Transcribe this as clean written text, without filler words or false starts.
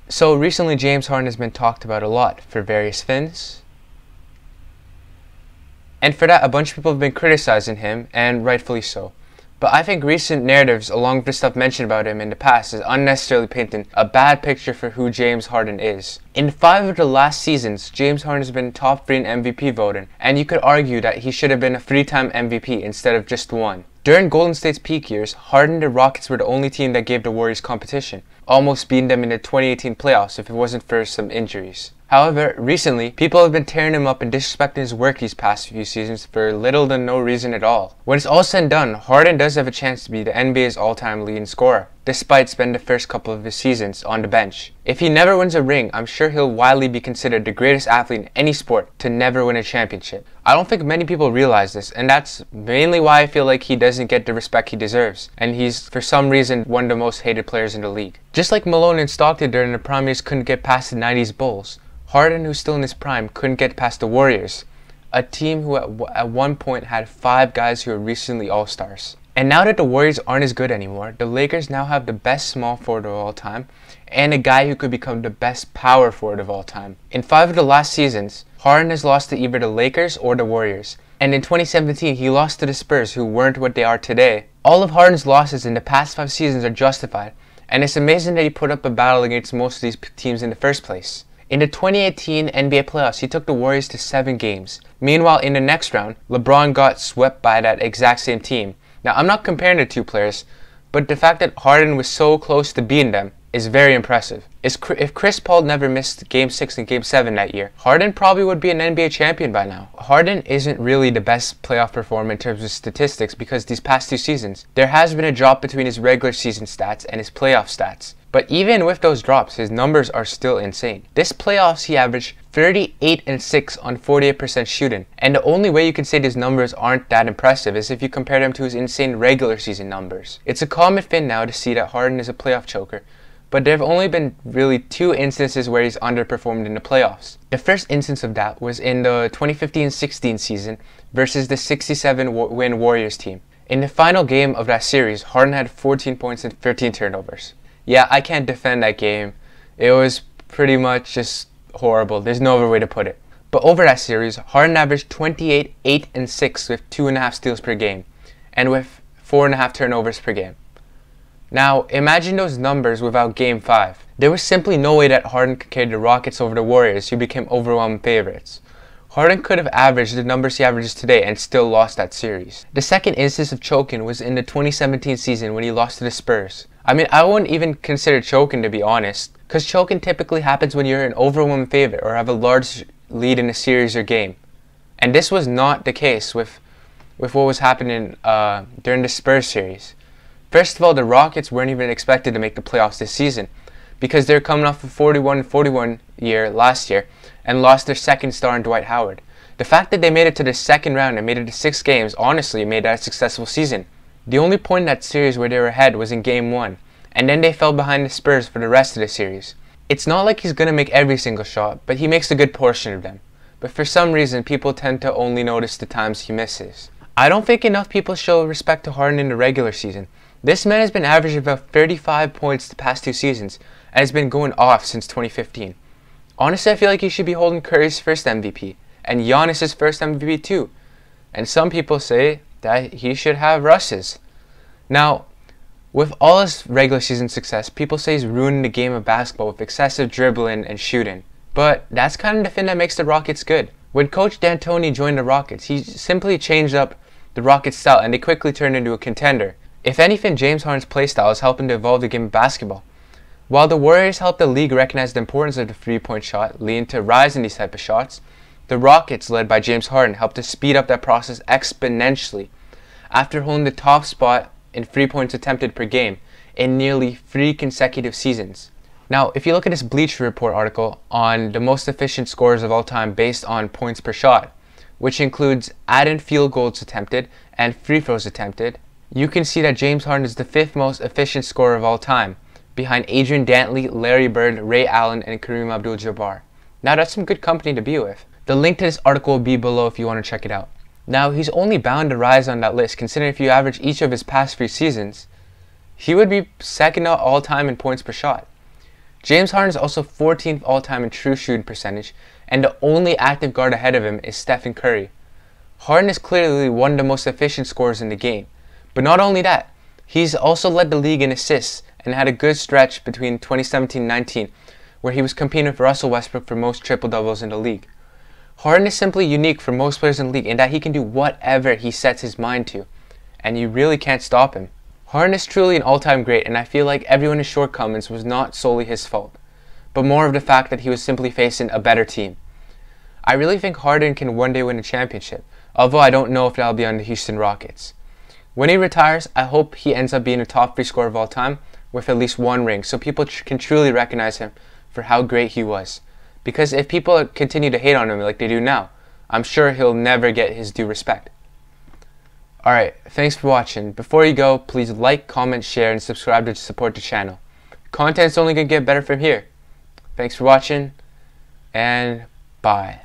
So recently James Harden has been talked about a lot for various things. And for that, a bunch of people have been criticizing him, and rightfully so. But I think recent narratives, along with the stuff mentioned about him in the past, is unnecessarily painting a bad picture for who James Harden is. In 5 of the last seasons, James Harden has been top 3 in MVP voting, and you could argue that he should have been a 3-time MVP instead of just 1. During Golden State's peak years, Harden and the Rockets were the only team that gave the Warriors competition, almost beating them in the 2018 playoffs if it wasn't for some injuries. However, recently, people have been tearing him up and disrespecting his work these past few seasons for little to no reason at all. When it's all said and done, Harden does have a chance to be the NBA's all-time leading scorer, despite spending the first couple of his seasons on the bench. If he never wins a ring, I'm sure he'll widely be considered the greatest athlete in any sport to never win a championship. I don't think many people realize this, and that's mainly why I feel like he doesn't get the respect he deserves, and he's, for some reason, one of the most hated players in the league. Just like Malone and Stockton during the prime years couldn't get past the 90s Bulls, Harden, who's still in his prime, couldn't get past the Warriors, a team who at one point had 5 guys who were recently All-Stars. And now that the Warriors aren't as good anymore, the Lakers now have the best small forward of all time, and a guy who could become the best power forward of all time. In 5 of the last seasons, Harden has lost to either the Lakers or the Warriors, and in 2017 he lost to the Spurs, who weren't what they are today. All of Harden's losses in the past 5 seasons are justified, and it's amazing that he put up a battle against most of these teams in the first place. In the 2018 NBA playoffs, he took the Warriors to 7 games. Meanwhile, in the next round, LeBron got swept by that exact same team. Now, I'm not comparing the two players, but the fact that Harden was so close to beating them is very impressive. If Chris Paul never missed Game 6 and Game 7 that year, Harden probably would be an NBA champion by now. Harden isn't really the best playoff performer in terms of statistics because these past 2 seasons, there has been a drop between his regular season stats and his playoff stats. But even with those drops, his numbers are still insane. This playoffs, he averaged 38 and 6 on 48% shooting. And the only way you can say these numbers aren't that impressive is if you compare them to his insane regular season numbers. It's a common thing now to see that Harden is a playoff choker, but there have only been really 2 instances where he's underperformed in the playoffs. The first instance of that was in the 2015-16 season versus the 67-win Warriors team. In the final game of that series, Harden had 14 points and 13 turnovers. Yeah, I can't defend that game. It was pretty much just horrible. There's no other way to put it. But over that series, Harden averaged 28, 8, and 6 with 2.5 steals per game, and with 4.5 turnovers per game. Now, imagine those numbers without Game 5. There was simply no way that Harden could carry the Rockets over the Warriors, who became overwhelming favorites. Harden could have averaged the numbers he averages today and still lost that series. The second instance of choking was in the 2017 season when he lost to the Spurs. I mean, I wouldn't even consider choking, to be honest, because choking typically happens when you're an overwhelming favorite or have a large lead in a series or game. And this was not the case with what was happening during the Spurs series. First of all, the Rockets weren't even expected to make the playoffs this season because they're coming off a 41-41 year last year and lost their second star in Dwight Howard. The fact that they made it to the second round and made it to 6 games honestly made that a successful season. The only point in that series where they were ahead was in Game 1, and then they fell behind the Spurs for the rest of the series. It's not like he's going to make every single shot, but he makes a good portion of them. But for some reason, people tend to only notice the times he misses. I don't think enough people show respect to Harden in the regular season. This man has been averaging about 35 points the past 2 seasons, and has been going off since 2015. Honestly, I feel like he should be holding Curry's first MVP, and Giannis's first MVP too. And some people say that he should have Russ's. Now, with all his regular season success, people say he's ruining the game of basketball with excessive dribbling and shooting. But that's kind of the thing that makes the Rockets good. When Coach D'Antoni joined the Rockets, he simply changed up the Rockets' style and they quickly turned into a contender. If anything, James Harden's playstyle is helping to evolve the game of basketball. While the Warriors helped the league recognize the importance of the 3-point shot, leading to a rise in these type of shots, the Rockets, led by James Harden, helped to speed up that process exponentially. After holding the top spot in 3 points attempted per game in nearly 3 consecutive seasons. Now, if you look at this Bleacher Report article on the most efficient scorers of all time based on points per shot, which includes added field goals attempted and free throws attempted, you can see that James Harden is the 5th most efficient scorer of all time, behind Adrian Dantley, Larry Bird, Ray Allen, and Kareem Abdul-Jabbar. Now that's some good company to be with. The link to this article will be below if you want to check it out. Now, he's only bound to rise on that list, considering if you average each of his past 3 seasons, he would be second all time in points per shot. James Harden is also 14th all-time in true shooting percentage, and the only active guard ahead of him is Stephen Curry. Harden is clearly one of the most efficient scorers in the game. But not only that, he's also led the league in assists and had a good stretch between 2017-19 where he was competing with Russell Westbrook for most triple-doubles in the league. Harden is simply unique for most players in the league in that he can do whatever he sets his mind to, and you really can't stop him. Harden is truly an all-time great, and I feel like everyone's shortcomings was not solely his fault, but more of the fact that he was simply facing a better team. I really think Harden can one day win a championship, although I don't know if that'll be on the Houston Rockets. When he retires, I hope he ends up being a top 3 scorer of all time with at least 1 ring, so people can truly recognize him for how great he was. Because if people continue to hate on him like they do now, I'm sure he'll never get his due respect. Alright, thanks for watching. Before you go, please like, comment, share, and subscribe to support the channel. Content's only going to get better from here. Thanks for watching, and bye.